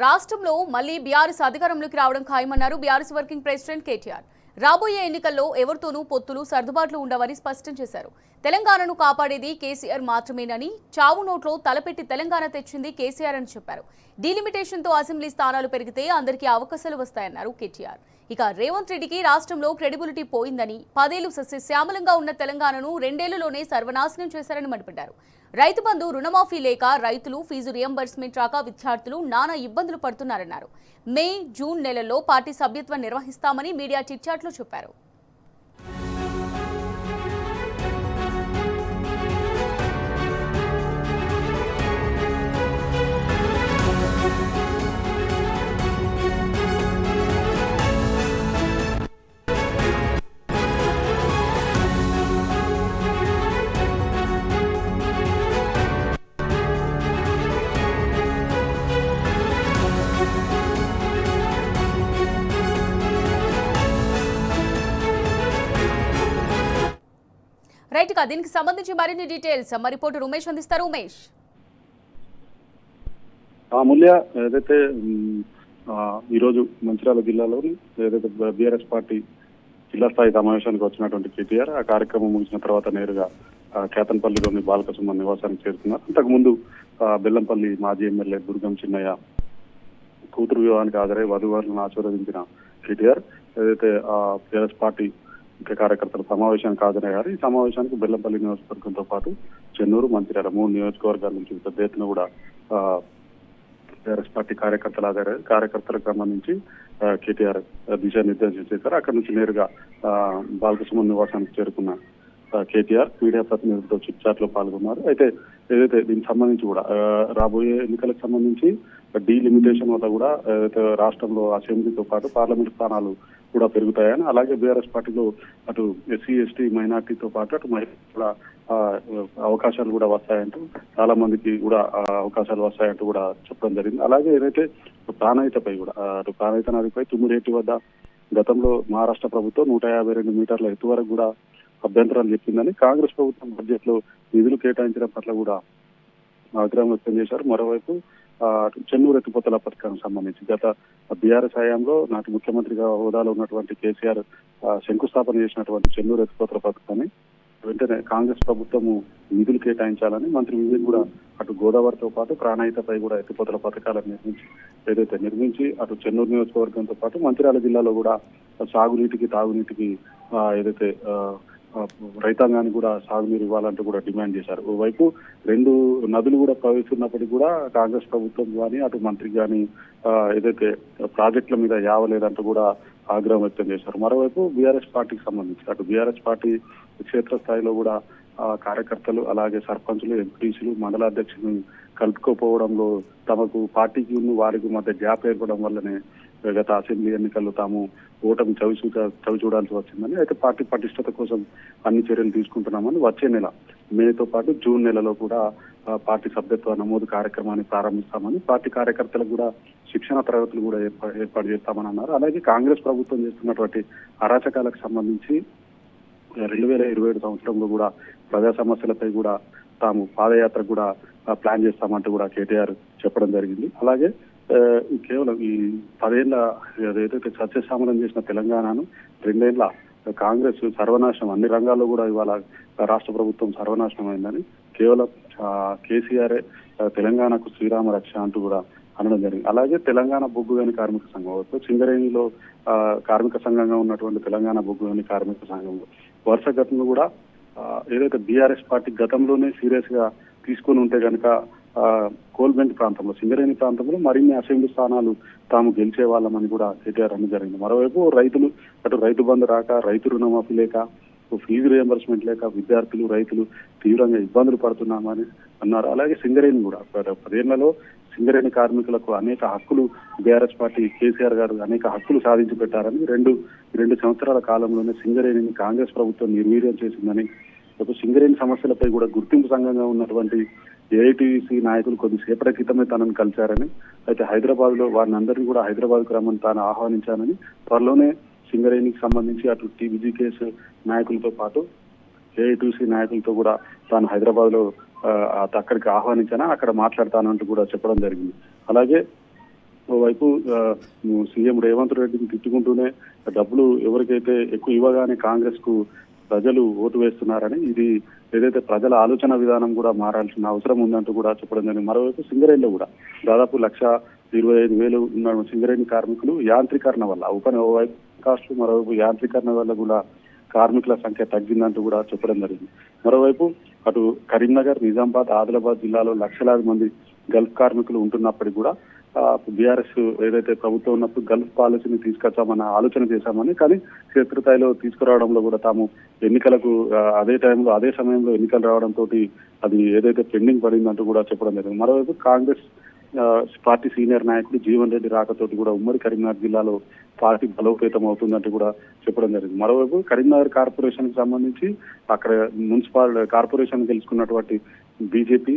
రాష్ట్రంలో మళ్లీ బీఆర్ఎస్ అధికారంలోకి రావడం ఖాయమన్నారు బీఆర్ఎస్ వర్కింగ్ ప్రెసిడెంట్ కేటీఆర్. రాబోయే ఎన్నికల్లో ఎవరితోనూ పొత్తులు సర్దుబాట్లు ఉండవని స్పష్టం చేశారు. తెలంగాణను కాపాడేది కేసీఆర్ మాత్రమేనని, చావు నోట్లో తలపెట్టి తెలంగాణ తెచ్చింది కేసీఆర్ అని చెప్పారు. డీలిమిటేషన్తో అసెంబ్లీ స్థానాలు పెరిగితే అందరికీ అవకాశాలు వస్తాయన్నారు కేటీఆర్. ఇక రేవంత్ రెడ్డికి రాష్ట్రంలో క్రెడిబిలిటీ పోయిందని, 10 ఏళ్లు సస్యశ్యామలంగా ఉన్న తెలంగాణను 2 ఏళ్లలోనే సర్వనాశనం చేశారని మండిపడ్డారు. రైతు బంధు రుణమాఫీ లేక రైతులు, ఫీజు రియంబర్స్మెంట్ రాక విద్యార్థులు నానా ఇబ్బందులు పడుతున్నారన్నారు. మే, జూన్ నెలల్లో పార్టీ సభ్యత్వం నిర్వహిస్తామని మీడియా చిట్చాట్లో చెప్పారు. రైట్ గా దీనికి సంబంధించి మరిన్ని డీటెయిల్స్ మా రిపోర్టర్ ఉమేష్ అందిస్తారు. ఉమేష్, అమూల్య, ఏదైతే ఈరోజు మంచిర్యాల జిల్లాలోని ఏదైతే బీఆర్ఎస్ పార్టీ జిల్లా స్థాయి సమావేశానికి వచ్చినటువంటి కేటీఆర్ ఆ కార్యక్రమం ముగిసిన తర్వాత నేరుగా కేతన్పల్లిలోని బాలకసుమ నివాసానికి చేరుకున్నారు. అంతకుముందు బెల్లంపల్లి మాజీ ఎమ్మెల్యే దుర్గం చిన్నయ్య కూతురు వివాహానికి హాజరై వధువరులను ఆశీర్వదించిన కేటీఆర్ ఏదైతే బీఆర్ఎస్ పార్టీ ముఖ్య కార్యకర్తల సమావేశానికి హాజరయ్యారు. ఈ సమావేశానికి బెల్లంపల్లి నియోజకవర్గంతో పాటు చెన్నూరు, మంచిర్యాల 3 నియోజకవర్గాల నుంచి పెద్ద ఎత్తున కూడా టీఆర్ఎస్ పార్టీ కార్యకర్తలు హాజరయ్యారు. కార్యకర్తలకు సంబంధించి కేటీఆర్ దిశానిర్దేశం చేశారు. అక్కడి నుంచి నేరుగా బాలకృష్ణ నివాసానికి చేరుకున్న కేటీఆర్ మీడియా ప్రతినిధులతో చిట్ లో పాల్గొన్నారు. అయితే ఏదైతే దీనికి సంబంధించి కూడా రాబోయే ఎన్నికలకు సంబంధించి డీలిమిటేషన్ వల్ల కూడా ఏదైతే రాష్ట్రంలో అసెంబ్లీతో పాటు పార్లమెంట్ స్థానాలు కూడా పెరుగుతాయని, అలాగే బీఆర్ఎస్ పార్టీలో అటు ఎస్సీ, ఎస్టీ, మైనార్టీతో పాటు అటు మహిళలకు కూడా అవకాశాలు కూడా వస్తాయంటూ, చాలా మందికి కూడా అవకాశాలు వస్తాయంటూ కూడా చెప్పడం జరిగింది. అలాగే ఏదైతే ప్రాణహితపై కూడా అటు ప్రాణహిత నదిపై తుమ్మిరేటి వద్ద గతంలో మహారాష్ట్ర ప్రభుత్వం 152 మీటర్ల ఎత్తు వరకు కూడా అభ్యంతరాలు చెప్పిందని, కాంగ్రెస్ ప్రభుత్వం బడ్జెట్ లో నిధులు కేటాయించడం పట్ల కూడా ఆగ్రహం వ్యక్తం చేశారు. మరోవైపు చెన్నూరు ఎత్తిపోతల పథకానికి సంబంధించి గత బీఆర్ఎస్ హయాంలో నాటి ముఖ్యమంత్రిగా హోదాలో ఉన్నటువంటి కేసీఆర్ శంకుస్థాపన చేసినటువంటి చెన్నూరు ఎత్తిపోతల పథకాన్ని వెంటనే కాంగ్రెస్ ప్రభుత్వము నిధులు కేటాయించాలని మంత్రి వివేక్ కూడా అటు గోదావరితో పాటు ప్రాణహితపై కూడా ఎత్తిపోతల పథకాలను నిర్మించి అటు చెన్నూరు నియోజకవర్గంతో పాటు మంచిర్యాల జిల్లాలో కూడా సాగునీటికి, తాగునీటికి ఏదైతే రైతాంగానికి కూడా సాగునీరు ఇవ్వాలంటూ కూడా డిమాండ్ చేశారు. ఓవైపు 2 నదులు కూడా ప్రవహిస్తున్నప్పటికీ కూడా కాంగ్రెస్ ప్రభుత్వం కానీ అటు మంత్రి కానీ ఏదైతే ప్రాజెక్టుల మీద యావలేదంటూ కూడా ఆగ్రహం వ్యక్తం చేశారు. మరోవైపు బీఆర్ఎస్ పార్టీకి సంబంధించి అటు బీఆర్ఎస్ పార్టీ క్షేత్రస్థాయిలో కూడా కార్యకర్తలు, అలాగే సర్పంచులు, ఎంపీటీసీలు, మండల అధ్యక్షులు కలుపుకోపోవడంలో తమకు పార్టీకి వారికి మధ్య గ్యాప్ ఏర్పడడం వల్లనే గత అసెంబ్లీ ఎన్నికల్లో తాము ఓటమి చవి చూడాల్సి వచ్చిందని, అయితే పార్టీ పటిష్టత కోసం అన్ని చర్యలు తీసుకుంటున్నామని, వచ్చే నెల మేతో పాటు జూన్ నెలలో కూడా పార్టీ సభ్యత్వ నమోదు కార్యక్రమాన్ని ప్రారంభిస్తామని, పార్టీ కార్యకర్తలకు కూడా శిక్షణ తరగతులు కూడా ఏర్పాటు చేస్తామని అన్నారు. అలాగే కాంగ్రెస్ ప్రభుత్వం చేస్తున్నటువంటి అరాచకాలకు సంబంధించి 2027 సంవత్సరంలో కూడా ప్రజా సమస్యలపై కూడా తాము పాదయాత్ర కూడా ప్లాన్ చేస్తామంటూ కూడా కేటీఆర్ చెప్పడం జరిగింది. అలాగే కేవలం ఈ 10 ఏళ్ల ఏదైతే సస్యశ్యామలం చేసిన తెలంగాణను 2 ఏళ్ల కాంగ్రెస్ సర్వనాశనం, అన్ని రంగాల్లో కూడా ఇవాళ రాష్ట్ర ప్రభుత్వం సర్వనాశనం అయిందని, కేవలం కేసీఆర్ తెలంగాణకు శ్రీరామ రక్ష అంటూ కూడా అనడం జరిగింది. అలాగే తెలంగాణ బొగ్గుగని కార్మిక సంఘం సింగరేణిలో కార్మిక సంఘంగా ఉన్నటువంటి తెలంగాణ బొగ్గుగని కార్మిక సంఘంలో వరుస ఘటనలు కూడా ఏదైతే బీఆర్ఎస్ పార్టీ గతంలోనే సీరియస్ గా తీసుకుని ఉంటే కనుక కోల్బెంట్ ప్రాంతంలో, సింగరేణి ప్రాంతంలో మరిన్ని అసెంబ్లీ స్థానాలు తాము గెలిచే వాళ్ళమని కూడా కేటీఆర్ అని జరిగింది. మరోవైపు రైతులు అటు రైతు బంధు రాక, రైతు రుణమాఫీ లేక, ఫీజు రియంబర్స్మెంట్ లేక విద్యార్థులు, రైతులు తీవ్రంగా ఇబ్బందులు పడుతున్నామని అన్నారు. అలాగే సింగరేణి కూడా 10 ఏళ్లలో సింగరేణి కార్మికులకు అనేక హక్కులు బీఆర్ఎస్ పార్టీ కేసీఆర్ గారు అనేక హక్కులు సాధించి పెట్టారని, 2 సంవత్సరాల కాలంలోనే సింగరేణిని కాంగ్రెస్ ప్రభుత్వం నిర్వీర్యం చేసిందని, సింగరేణి సమస్యలపై కూడా గుర్తింపు సంఘంగా ఉన్నటువంటి ఏఐటీసీ నాయకులు కొద్దిసేపటి క్రితమే తనను కలిశారని, అయితే హైదరాబాద్ లో వారిని అందరినీ కూడా హైదరాబాద్ కు రమ్మని తాను ఆహ్వానించానని, త్వరలోనే సింగరేణికి సంబంధించి అటు టీబీజీ కేసు నాయకులతో పాటు ఏఐటీసీ నాయకులతో కూడా తాను హైదరాబాద్ లో అక్కడికి ఆహ్వానించానా, అక్కడ మాట్లాడతానంటూ కూడా చెప్పడం జరిగింది. అలాగే ఓవైపు సీఎం రేవంత్ రెడ్డిని తిట్టుకుంటూనే డబ్బులు ఎవరికైతే ఎక్కువ ఇవ్వగానే కాంగ్రెస్ కు ప్రజలు ఓటు వేస్తున్నారని, ఇది ఏదైతే ప్రజల ఆలోచన విధానం కూడా మారాల్సిన అవసరం ఉందంటూ కూడా చెప్పడం జరిగింది. మరోవైపు సింగరేణిలో కూడా దాదాపు 1,25,000 ఉన్న సింగరేణి కార్మికులు యాంత్రీకరణ వల్ల ఓవైపు కాస్ట్లు, మరోవైపు యాంత్రీకరణ వల్ల కూడా కార్మికుల సంఖ్య తగ్గిందంటూ కూడా చెప్పడం జరిగింది. మరోవైపు అటు కరీంనగర్, నిజామాబాద్, ఆదిలాబాద్ జిల్లాలో లక్షలాది మంది గల్ఫ్ కార్మికులు ఉంటున్నప్పటికీ కూడా బీఆర్ఎస్ ఏదైతే ప్రభుత్వం ఉన్నప్పుడు గల్ఫ్ పాలసీని తీసుకొచ్చామన్న ఆలోచన చేశామని, కానీ క్షేత్రస్థాయిలో తీసుకురావడంలో కూడా తాము ఎన్నికలకు అదే సమయంలో ఎన్నికలు రావడంతో అది ఏదైతే పెండింగ్ పడిందంటూ కూడా చెప్పడం జరిగింది. మరోవైపు కాంగ్రెస్ పార్టీ సీనియర్ నాయకుడు జీవన్ రెడ్డి రాకతోటి కూడా ఉమ్మడి కరీంనగర్ జిల్లాలో పార్టీ బలోపేతం అవుతుందంటూ కూడా చెప్పడం జరిగింది. మరోవైపు కరీంనగర్ కార్పొరేషన్ కి సంబంధించి అక్కడ మున్సిపల్ కార్పొరేషన్ గెలుచుకున్నటువంటి బీజేపీ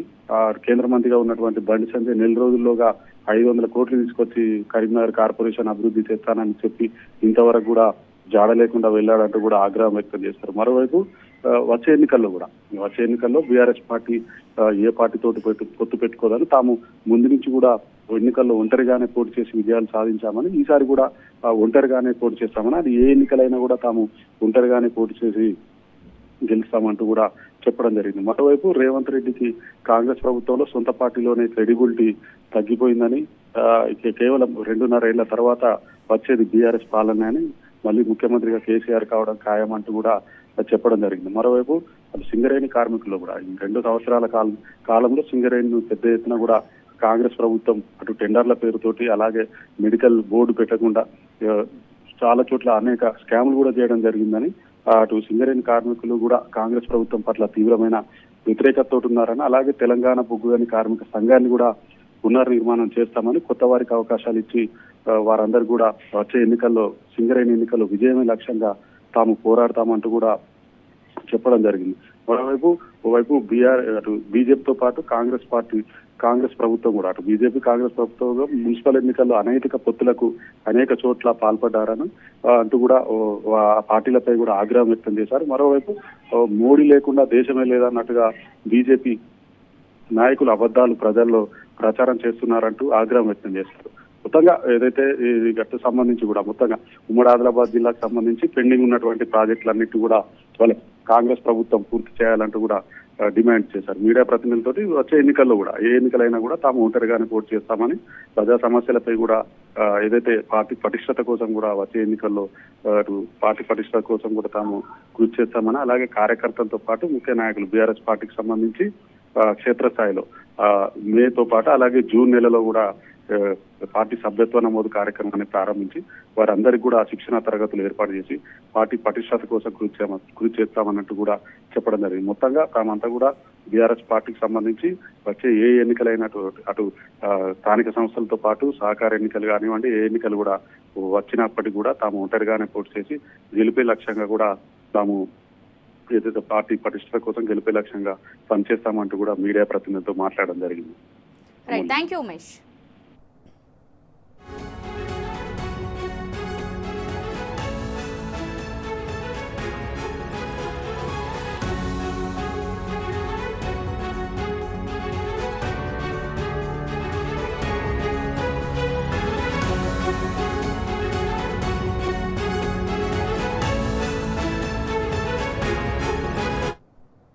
కేంద్ర మంత్రిగా ఉన్నటువంటి బండి సంజయ్ నెల రోజుల్లోగా 500 కోట్లు తీసుకొచ్చి కరీంనగర్ కార్పొరేషన్ అభివృద్ధి చేస్తానని చెప్పి ఇంతవరకు కూడా జాడ లేకుండా వెళ్ళాడంటూ కూడా ఆగ్రహం వ్యక్తం చేస్తారు. మరోవైపు వచ్చే ఎన్నికల్లో బీఆర్ఎస్ పార్టీ ఏ పార్టీతోటి పొత్తు పెట్టుకోదని, తాము ముందు నుంచి కూడా ఎన్నికల్లో ఒంటరిగానే పోటీ చేసి విజయాలు సాధించామని, ఈసారి కూడా ఒంటరిగానే పోటీ చేస్తామని, అది ఏ ఎన్నికలైనా కూడా తాము ఒంటరిగానే పోటీ చేసి గెలుస్తామంటూ కూడా చెప్పడం జరిగింది. మరోవైపు రేవంత్ రెడ్డికి కాంగ్రెస్ ప్రభుత్వంలో సొంత పార్టీలోనే క్రెడిబిలిటీ తగ్గిపోయిందని, కేవలం 2.5 ఏళ్ల తర్వాత వచ్చేది బీఆర్ఎస్ పాలన అని, మళ్ళీ ముఖ్యమంత్రిగా కేసీఆర్ కావడం ఖాయమంటూ కూడా చెప్పడం జరిగింది. మరోవైపు అది సింగరేణి కార్మికులు కూడా ఈ 2 సంవత్సరాల కాలంలో సింగరేణిని పెద్ద ఎత్తున కూడా కాంగ్రెస్ ప్రభుత్వం అటు టెండర్ల పేరుతోటి, అలాగే మెడికల్ బోర్డు పెట్టకుండా చాలా చోట్ల అనేక స్కాములు కూడా చేయడం జరిగిందని, అటు సింగరేణి కార్మికులు కూడా కాంగ్రెస్ ప్రభుత్వం పట్ల తీవ్రమైన వ్యతిరేకతతో ఉన్నారని, అలాగే తెలంగాణ బొగ్గుగని కార్మిక సంఘాన్ని కూడా పునర్నిర్మాణం చేస్తామని, కొత్త వారికి అవకాశాలు ఇచ్చి వారందరూ కూడా వచ్చే ఎన్నికల్లో సింగరేణి ఎన్నికల్లో విజయమే లక్ష్యంగా తాము పోరాడతామంటూ కూడా చెప్పడం జరిగింది. ఓవైపు అటు బీజేపీతో పాటు కాంగ్రెస్ ప్రభుత్వం కూడా, అటు బీజేపీ కాంగ్రెస్ ప్రభుత్వం మున్సిపల్ ఎన్నికల్లో అనైతిక పొత్తులకు అనేక చోట్ల పాల్పడ్డారని అంటూ కూడా ఆ పార్టీలపై కూడా ఆగ్రహం వ్యక్తం చేశారు. మరోవైపు మోడీ లేకుండా దేశమే లేదన్నట్టుగా బీజేపీ నాయకులు అబద్ధాలు ప్రజల్లో ప్రచారం చేస్తున్నారంటూ ఆగ్రహం వ్యక్తం చేస్తారు. మొత్తంగా ఏదైతే ఈ గట్టు సంబంధించి కూడా మొత్తంగా ఉమ్మడి ఆదిలాబాద్ జిల్లాకు సంబంధించి పెండింగ్ ఉన్నటువంటి ప్రాజెక్టులన్నిటి కూడా వాళ్ళ కాంగ్రెస్ ప్రభుత్వం పూర్తి చేయాలంటూ కూడా డిమాండ్ చేశారు. మీడియా ప్రతినిధులతోటి వచ్చే ఎన్నికల్లో కూడా ఏ ఎన్నికలైనా కూడా తాము ఒంటరిగానే పోటీ చేస్తామని, ప్రజా సమస్యలపై కూడా ఏదైతే పార్టీ పటిష్టత కోసం కూడా వచ్చే ఎన్నికల్లో పార్టీ పటిష్టత కోసం కూడా తాము కృషి చేస్తామని, అలాగే కార్యకర్తలతో పాటు ముఖ్య నాయకులు బీఆర్ఎస్ పార్టీకి సంబంధించి క్షేత్రస్థాయిలో మేతో పాటు అలాగే జూన్ నెలలో కూడా పార్టీ సభ్యత్వ నమోదు కార్యక్రమాన్ని ప్రారంభించి వారందరికీ కూడా శిక్షణ తరగతులు ఏర్పాటు చేసి పార్టీ పటిష్టత కోసం కృషి చేస్తామన్నట్టు కూడా చెప్పడం జరిగింది. మొత్తంగా తామంతా కూడా బీఆర్ఎస్ పార్టీకి సంబంధించి వచ్చే ఏ ఎన్నికలైనట్టు అటు స్థానిక సంస్థలతో పాటు సహకార ఎన్నికలు కానివ్వండి, ఏ ఎన్నికలు కూడా వచ్చినప్పటికీ కూడా తాము ఒంటరిగానే పోటీ చేసి గెలిపే లక్ష్యంగా కూడా తాము ఏదైతే పార్టీ పటిష్టత కోసం గెలిపే లక్ష్యంగా పనిచేస్తామంటూ కూడా మీడియా ప్రతినిధులతో మాట్లాడడం జరిగింది. Right, thank you Umesh.